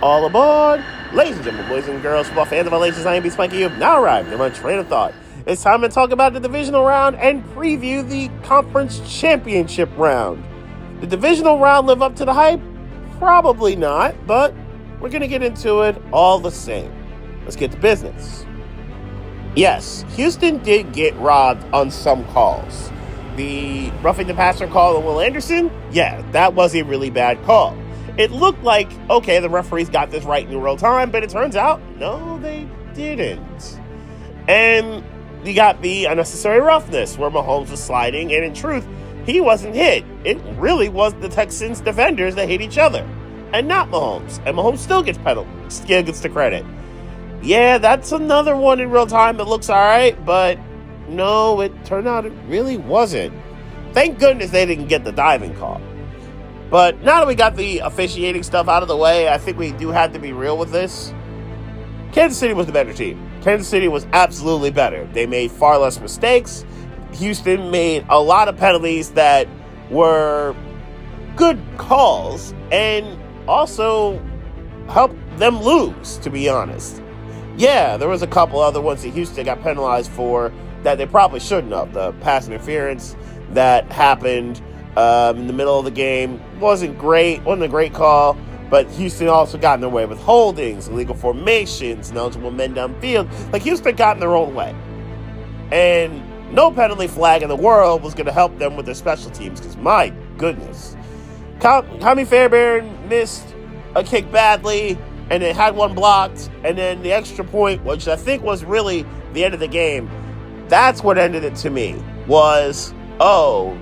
All aboard! Ladies and gentlemen, boys and girls, football fans of all ages, I am Spiky. You've now arrived in my train of thought. It's time to talk about the divisional round and preview the conference championship round. The divisional round live up to the hype? Probably not, but we're going to get into it all the same. Let's get to business. Yes, Houston did get robbed on some calls. The roughing the passer call on Will Anderson? Yeah, that was a really bad call. It looked like, okay, the referees got this right in real time, but it turns out, no, they didn't. And you got the unnecessary roughness, where Mahomes was sliding, and in truth, he wasn't hit. It really was the Texans' defenders that hit each other, and not Mahomes. And Mahomes still gets the credit. Yeah, that's another one in real time that looks all right, but no, it turned out it really wasn't. Thank goodness they didn't get the diving call. But now that we got the officiating stuff out of the way, I think we do have to be real with this. Kansas City was the better team. Kansas City was absolutely better. They made far less mistakes. Houston made a lot of penalties that were good calls and also helped them lose, to be honest. Yeah, there was a couple other ones that Houston got penalized for that they probably shouldn't have. The pass interference that happened in the middle of the game wasn't a great call, but Houston also got in their way with holdings, illegal formations, ineligible men downfield. Like, Houston got in their own way. And no penalty flag in the world was going to help them with their special teams, because my goodness. Tommy Fairbairn missed a kick badly, and it had one blocked, and then the extra point, which I think was really the end of the game, that's what ended it to me, was,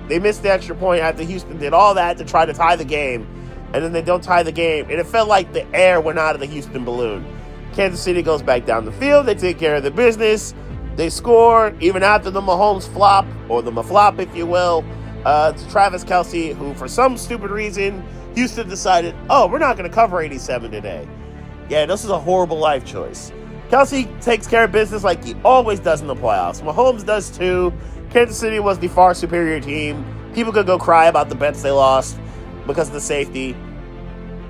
they missed the extra point after Houston did all that to try to tie the game, and then they don't tie the game, and it felt like the air went out of the Houston balloon. Kansas City goes back down the field, they take care of their business, they score, even after the Mahomes flop, or the Maflop, if you will, to Travis Kelce, who for some stupid reason, Houston decided, we're not going to cover 87 today. Yeah, this is a horrible life choice. Kelce takes care of business like he always does in the playoffs. Mahomes does too. Kansas City was the far superior team. People could go cry about the bets they lost because of the safety.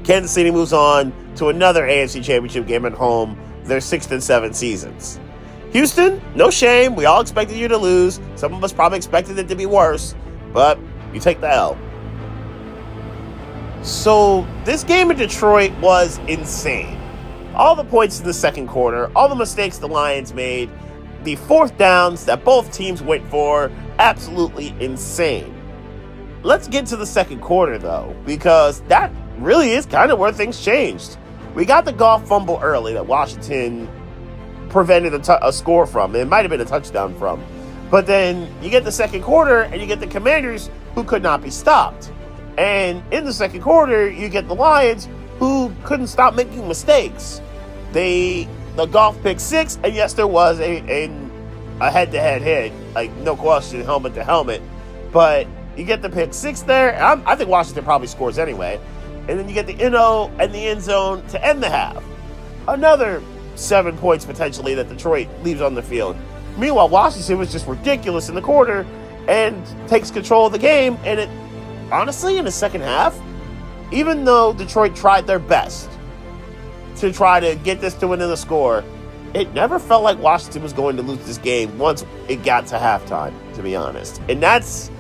Kansas City moves on to another AFC Championship game at home, their 6th and 7th seasons. Houston, no shame. We all expected you to lose. Some of us probably expected it to be worse, but you take the L. So this game in Detroit was insane. All the points in the second quarter, all the mistakes the Lions made, the fourth downs that both teams went for, absolutely insane. Let's get to the second quarter, though, because that really is kind of where things changed. We got the Goff fumble early that Washington prevented a score from. It might have been a touchdown from. But then you get the second quarter, and you get the Commanders, who could not be stopped. And in the second quarter, you get the Lions, who couldn't stop making mistakes. The Goff pick six, and yes, there was a head-to-head hit, like no question, helmet to helmet. But you get the pick six there. I think Washington probably scores anyway. And then you get the NO and the end zone to end the half. Another 7 points potentially that Detroit leaves on the field. Meanwhile, Washington was just ridiculous in the quarter and takes control of the game. And it, honestly, in the second half, even though Detroit tried their best to try to get this to another score, it never felt like Washington was going to lose this game once it got to halftime, to be honest. And that's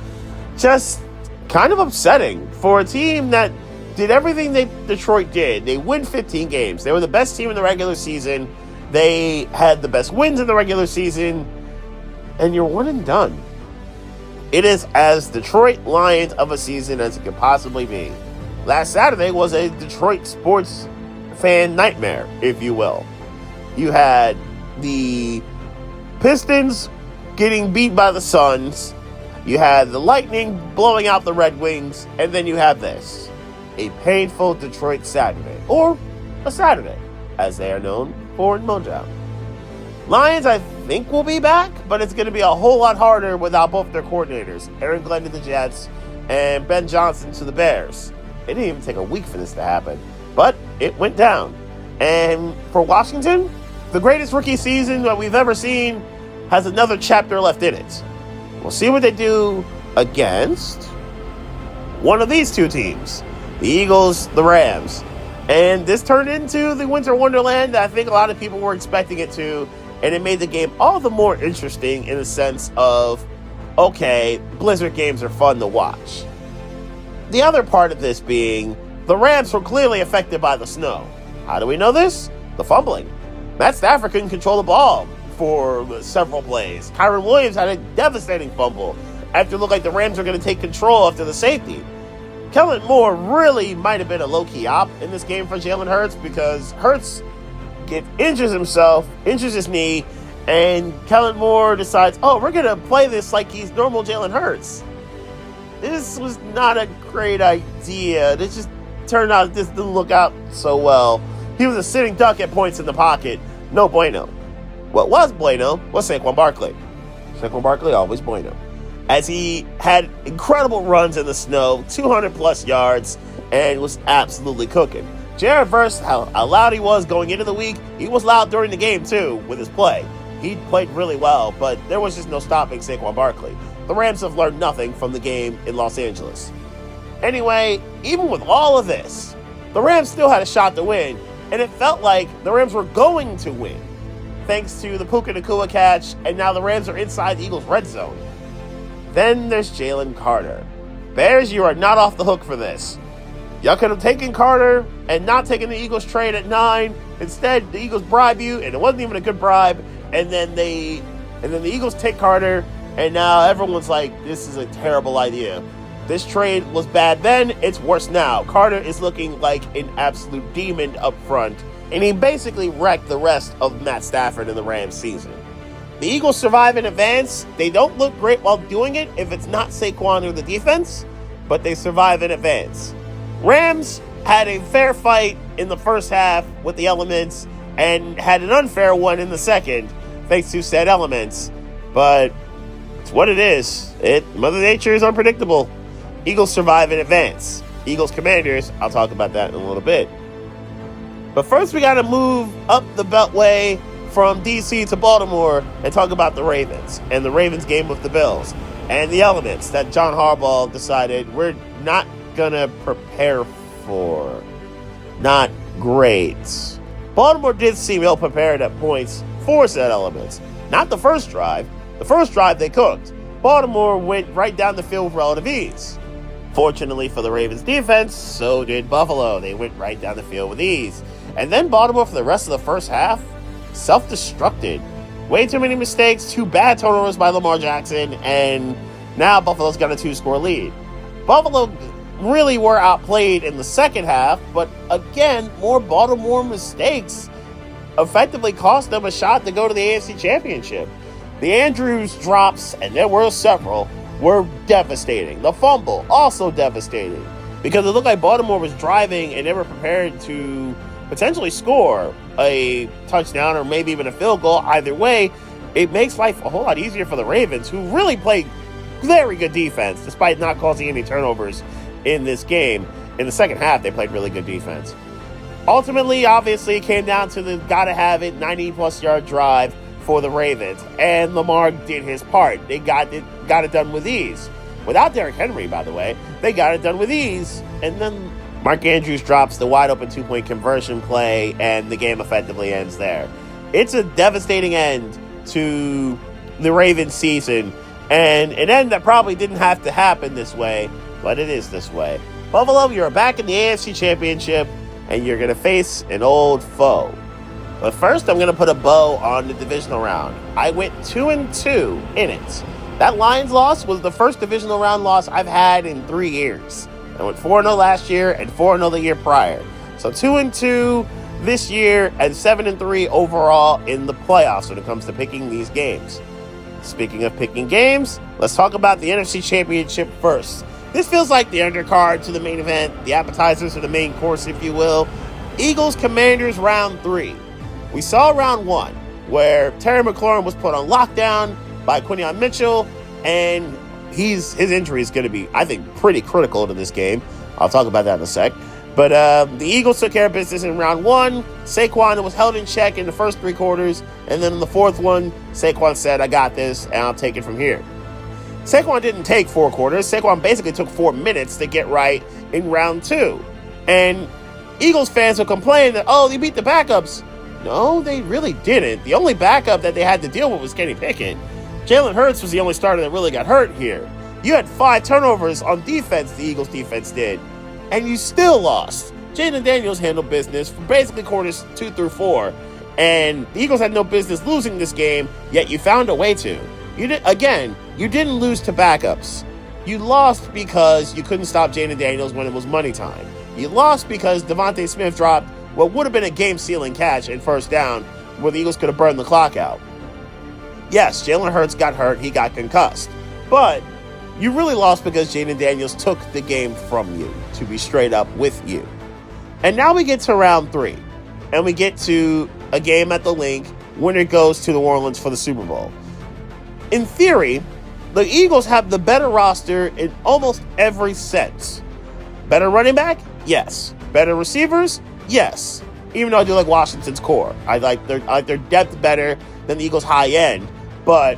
just kind of upsetting for a team that did everything Detroit did. They win 15 games. They were the best team in the regular season. They had the best wins in the regular season. And you're one and done. It is as Detroit Lions of a season as it could possibly be. Last Saturday was a Detroit sports fan nightmare, if you will. You had the Pistons getting beat by the Suns. You had the Lightning blowing out the Red Wings. And then you have this. A painful Detroit Saturday. Or a Saturday, as they are known for in Motown. Lions, I think, will be back, but it's going to be a whole lot harder without both their coordinators, Aaron Glenn to the Jets and Ben Johnson to the Bears. It didn't even take a week for this to happen, but it went down. And for Washington, the greatest rookie season that we've ever seen has another chapter left in it. We'll see what they do against one of these two teams, the Eagles, the Rams. And this turned into the Winter Wonderland that I think a lot of people were expecting it to, and it made the game all the more interesting in the sense of, okay, Blizzard games are fun to watch. The other part of this being, the Rams were clearly affected by the snow. How do we know this? The fumbling. Matt Stafford couldn't control the ball for several plays. Kyron Williams had a devastating fumble after it looked like the Rams were going to take control after the safety. Kellen Moore really might have been a low-key op in this game for Jalen Hurts because Hurts injures himself, injures his knee, and Kellen Moore decides, we're going to play this like he's normal Jalen Hurts. This was not a great idea. This just turned out this didn't look out so well. He was a sitting duck at points in the pocket. No bueno. What was bueno was Saquon Barkley. Saquon Barkley, always bueno. As he had incredible runs in the snow, 200-plus yards, and was absolutely cooking. Jared Verse, how loud he was going into the week, he was loud during the game, too, with his play. He played really well, but there was just no stopping Saquon Barkley. The Rams have learned nothing from the game in Los Angeles. Anyway, even with all of this, the Rams still had a shot to win, and it felt like the Rams were going to win, thanks to the Puka Nacua catch, and now the Rams are inside the Eagles' red zone. Then there's Jalen Carter. Bears, you are not off the hook for this. Y'all could have taken Carter and not taken the Eagles trade at 9. Instead, the Eagles bribe you, and it wasn't even a good bribe. And then the Eagles take Carter, and now everyone's like, this is a terrible idea. This trade was bad then, it's worse now. Carter is looking like an absolute demon up front, and he basically wrecked the rest of Matt Stafford in the Rams season. The Eagles survive in advance. They don't look great while doing it if it's not Saquon or the defense, but they survive in advance. Rams had a fair fight in the first half with the elements and had an unfair one in the second, thanks to said elements. But it's what it is. Mother Nature is unpredictable. Eagles survive in advance. Eagles Commanders, I'll talk about that in a little bit. But first we got to move up the Beltway from D.C. to Baltimore and talk about the Ravens and the Ravens game with the Bills and the elements that John Harbaugh decided we're not going to prepare for. Not great. Baltimore did seem ill-prepared at points for said elements. Not the first drive. The first drive they cooked. Baltimore went right down the field with relative ease. Fortunately for the Ravens defense, so did Buffalo. They went right down the field with ease. And then Baltimore, for the rest of the first half, self-destructed. Way too many mistakes, 2 bad turnovers by Lamar Jackson, and now Buffalo's got a 2-score lead. Buffalo really were outplayed in the second half, but again, more Baltimore mistakes effectively cost them a shot to go to the AFC Championship. The Andrews drops, and there were several, were devastating. The fumble, also devastating, because it looked like Baltimore was driving and they were prepared to potentially score a touchdown or maybe even a field goal. Either way, it makes life a whole lot easier for the Ravens, who really played very good defense despite not causing any turnovers in this game. In the second half, they played really good defense. Ultimately, obviously, it came down to the gotta-have-it 90-plus yard drive for the Ravens, and Lamar did his part. They got it done with ease. Without Derrick Henry, by the way, they got it done with ease, and then Mark Andrews drops the wide-open 2-point conversion play, and the game effectively ends there. It's a devastating end to the Ravens season, and an end that probably didn't have to happen this way, but it is this way. Buffalo, you're back in the AFC Championship, and you're going to face an old foe. But first, I'm going to put a bow on the divisional round. I went 2-2 in it. That Lions loss was the first divisional round loss I've had in 3 years. I went 4-0 last year and 4-0 the year prior. So 2-2 this year and 7-3 overall in the playoffs when it comes to picking these games. Speaking of picking games, let's talk about the NFC Championship first. This feels like the undercard to the main event, the appetizers to the main course, if you will. Eagles Commanders round 3. We saw round 1 where Terry McLaurin was put on lockdown by Quinyon Mitchell, and his injury is going to be, I think, pretty critical to this game. I'll talk about that in a sec. But the Eagles took care of business in round 1. Saquon was held in check in the first 3 quarters, and then in the 4th one, Saquon said, I got this, and I'll take it from here. Saquon didn't take 4 quarters. Saquon basically took 4 minutes to get right in round 2. And Eagles fans will complain that, oh, they beat the backups. No, they really didn't. The only backup that they had to deal with was Kenny Pickett. Jalen Hurts was the only starter that really got hurt here. You had 5 turnovers on defense, the Eagles defense did, and you still lost. Jaden Daniels handled business for basically quarters 2 through 4, and the Eagles had no business losing this game, yet you found a way to. You didn't lose to backups. You lost because you couldn't stop Jaden Daniels when it was money time. You lost because Devontae Smith dropped what would have been a game-sealing catch and first down where the Eagles could have burned the clock out. Yes, Jalen Hurts got hurt. He got concussed. But you really lost because Jaden Daniels took the game from you, to be straight up with you. And now we get to round 3. And we get to a game at the Link. Winner goes to New Orleans for the Super Bowl. In theory, the Eagles have the better roster in almost every sense. Better running back? Yes. Better receivers? Yes. Even though I do like Washington's core. I like their depth better than the Eagles' high end. But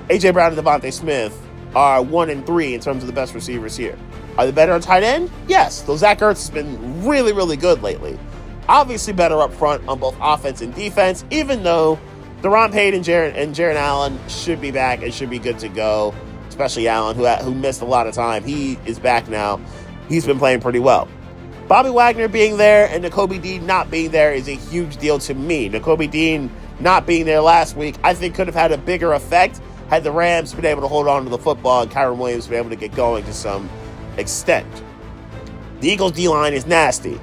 A.J. Brown and Devontae Smith are 1 and 3 in terms of the best receivers here. Are they better on tight end? Yes. Though Zach Ertz has been really, really good lately. Obviously better up front on both offense and defense, even though Deron Payne and Jaron Allen should be back and should be good to go, especially Allen, who missed a lot of time. He is back now. He's been playing pretty well. Bobby Wagner being there and Nakobe Dean not being there is a huge deal to me. Nakobe Dean not being there last week, I think could have had a bigger effect had the Rams been able to hold on to the football and Kyren Williams been able to get going to some extent. The Eagles' D-line is nasty.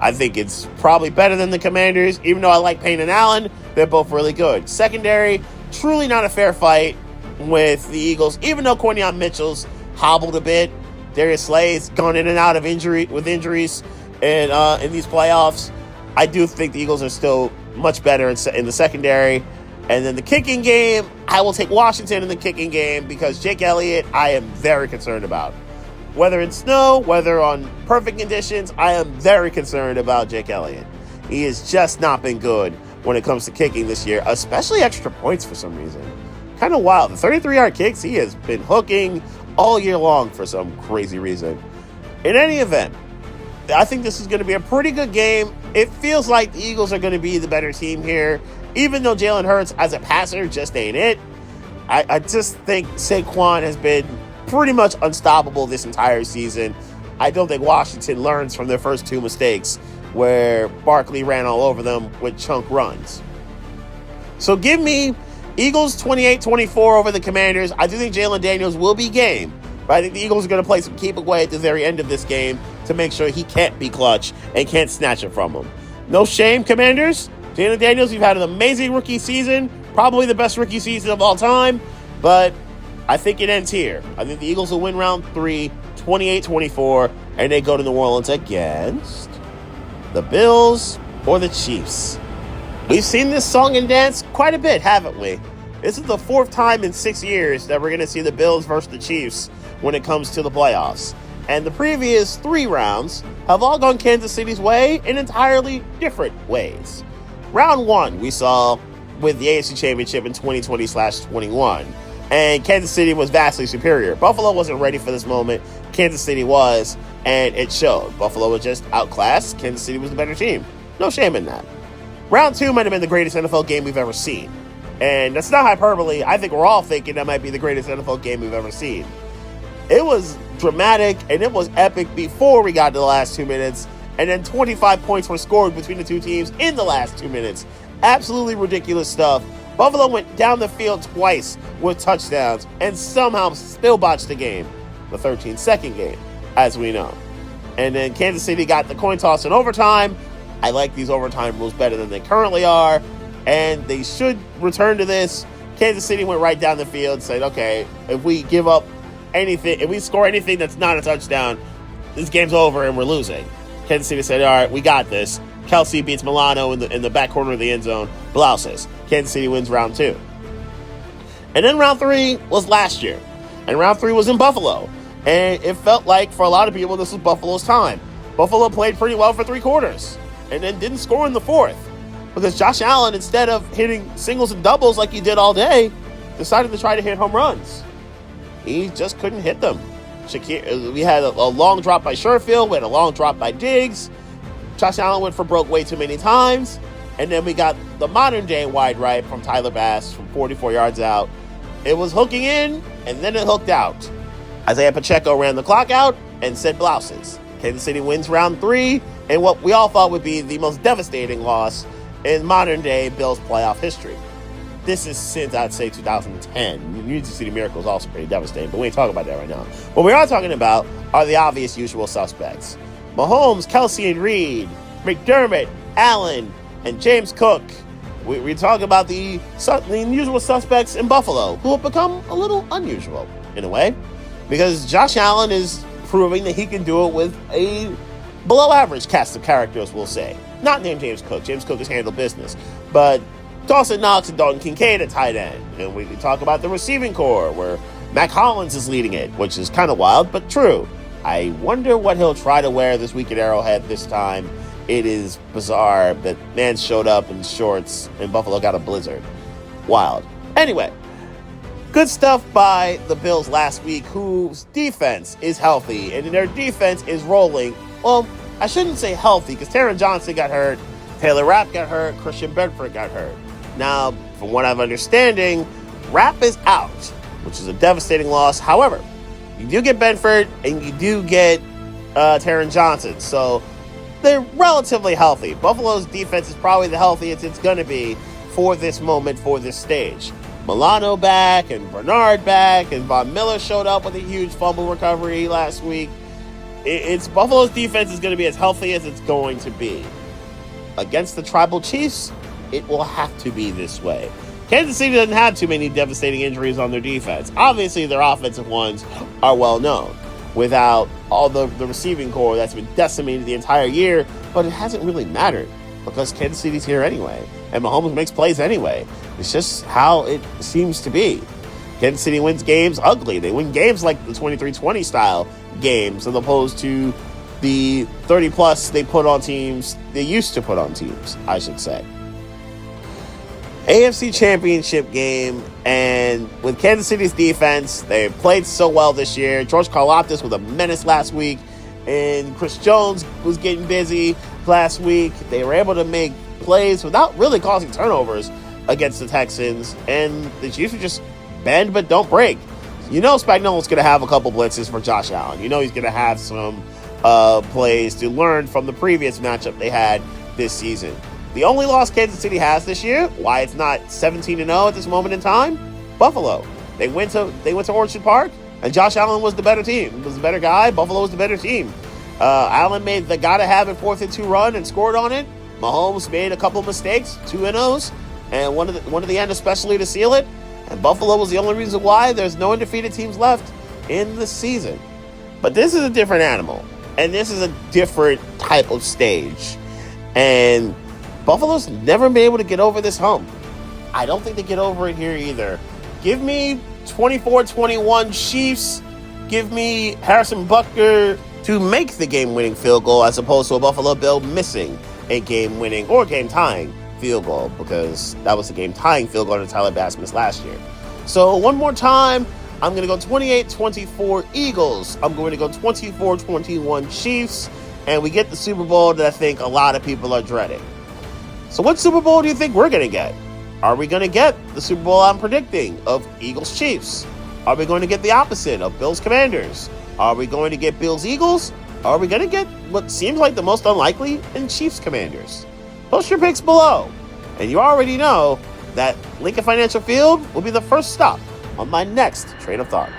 I think it's probably better than the Commanders, even though I like Payne and Allen. They're both really good. Secondary, truly not a fair fight with the Eagles, even though Quinion Mitchell's hobbled a bit. Darius Slay's gone in and out of injuries and in these playoffs. I do think the Eagles are still much better in the secondary. And then the kicking game, I will take Washington in the kicking game because Jake Elliott, I am very concerned about. Whether in snow, whether on perfect conditions, I am very concerned about Jake Elliott. He has just not been good when it comes to kicking this year, especially extra points for some reason. Kind of wild. The 33-yard kicks, he has been hooking all year long for some crazy reason. In any event, I think this is going to be a pretty good game. It feels like the Eagles are going to be the better team here, even though Jalen Hurts as a passer just ain't it. I just think Saquon has been pretty much unstoppable this entire season. I don't think Washington learns from their first 2 mistakes where Barkley ran all over them with chunk runs. So give me Eagles 28-24 over the Commanders. I do think Jalen Daniels will be game, but I think the Eagles are going to play some keep away at the very end of this game to make sure he can't be clutch and can't snatch it from him. No shame, Commanders. Jalen Daniels, you've had an amazing rookie season, probably the best rookie season of all time, but I think it ends here. I think the Eagles will win round 3, 28-24, and they go to New Orleans against the Bills or the Chiefs. We've seen this song and dance quite a bit, haven't we? This is the 4th time in 6 years that we're going to see the Bills versus the Chiefs when it comes to the playoffs. And the previous 3 rounds have all gone Kansas City's way in entirely different ways. Round 1 we saw with the AFC Championship in 2020/21. And Kansas City was vastly superior. Buffalo wasn't ready for this moment. Kansas City was, and it showed. Buffalo was just outclassed. Kansas City was the better team. No shame in that. Round 2 might have been the greatest NFL game we've ever seen. And that's not hyperbole. I think we're all thinking that might be the greatest NFL game we've ever seen. It was dramatic, and it was epic before we got to the last 2 minutes. And then 25 points were scored between the 2 teams in the last 2 minutes. Absolutely ridiculous stuff. Buffalo went down the field twice with touchdowns and somehow still botched the game. The 13-second game, as we know. And then Kansas City got the coin toss in overtime. I like these overtime rules better than they currently are, and they should return to this. Kansas City went right down the field and said, okay, if we give up anything, if we score anything that's not a touchdown, this game's over and we're losing. Kansas City said, all right, we got this. Kelsey beats Milano in the back corner of the end zone. Blouses. Kansas City wins round 2. And then round 3 was last year. And round 3 was in Buffalo. And it felt like, for a lot of people, this was Buffalo's time. Buffalo played pretty well for 3 quarters. And then didn't score in the 4th. Because Josh Allen, instead of hitting singles and doubles like he did all day, decided to try to hit home runs. He just couldn't hit them. We had a long drop by Sherfield. We had a long drop by Diggs. Josh Allen went for broke way too many times. And then we got the modern day wide right from Tyler Bass from 44 yards out. It was hooking in, and then it hooked out. Isaiah Pacheco ran the clock out and said blouses. Kansas City wins round 3 in what we all thought would be the most devastating loss in modern day Bills playoff history. This is since, I'd say, 2010. New City Miracle is also pretty devastating, but we ain't talking about that right now. What we are talking about are the obvious usual suspects. Mahomes, Kelsey, and Reed, McDermott, Allen, and James Cook. We talk about the usual suspects in Buffalo, who have become a little unusual, in a way, because Josh Allen is proving that he can do it with a below-average cast of characters, we'll say. Not named James Cook. James Cook has handled business. But Dawson Knox and Dalton Kincaid at tight end. And we talk about the receiving corps, where Mac Hollins is leading it, which is kind of wild, but true. I wonder what he'll try to wear this week at Arrowhead this time. It is bizarre that man showed up in shorts and Buffalo got a blizzard. Wild. Anyway, good stuff by the Bills last week, whose defense is healthy and their defense is rolling. Well, I shouldn't say healthy, because Taron Johnson got hurt, Taylor Rapp got hurt, Christian Bedford got hurt. Now, from what I'm understanding, Rapp is out, which is a devastating loss. However, you do get Bedford and you do get Taron Johnson, so they're relatively healthy. Buffalo's defense is probably the healthiest it's going to be for this moment, for this stage. Milano back, and Bernard back, and Von Miller showed up with a huge fumble recovery last week. It's Buffalo's defense is going to be as healthy as it's going to be. Against the Tribal Chiefs, it will have to be this way. Kansas City doesn't have too many devastating injuries on their defense. Obviously, their offensive ones are well known, without all the receiving corps that's been decimated the entire year, but it hasn't really mattered because Kansas City's here anyway, and Mahomes makes plays anyway. It's just how it seems to be. Kansas City wins games ugly. They win games like the 23-20 style games, as opposed to the 30-plus they used to put on teams, I should say. AFC Championship game, and with Kansas City's defense, they played so well this year. George Karlaftis was a menace last week, and Chris Jones was getting busy last week. They were able to make plays without really causing turnovers against the Texans, and the Chiefs were just bend but don't break. You know Spagnuolo's going to have a couple blitzes for Josh Allen. You know he's going to have some plays to learn from the previous matchup they had this season. The only loss Kansas City has this year, why it's not 17-0 at this moment in time, Buffalo. They went to Orchard Park, and Josh Allen was the better team. Was the better guy. Buffalo was the better team. Allen made the gotta-have-it 4th-and-2 run and scored on it. Mahomes made a couple mistakes, 2-0s, and one at the end especially to seal it. And Buffalo was the only reason why there's no undefeated teams left in the season. But this is a different animal, and this is a different type of stage. And Buffalo's never been able to get over this hump. I don't think they get over it here either. Give me 24-21 Chiefs. Give me Harrison Butker to make the game-winning field goal, as opposed to a Buffalo Bill missing a game-winning or game-tying field goal, because that was the game-tying field goal that Tyler Bass missed last year. So one more time, I'm going to go 28-24 Eagles. I'm going to go 24-21 Chiefs. And we get the Super Bowl that I think a lot of people are dreading. So what Super Bowl do you think we're going to get? Are we going to get the Super Bowl I'm predicting of Eagles-Chiefs? Are we going to get the opposite of Bills-Commanders? Are we going to get Bills-Eagles? Are we going to get what seems like the most unlikely in Chiefs-Commanders? Post your picks below. And you already know that Lincoln Financial Field will be the first stop on my next train of thought.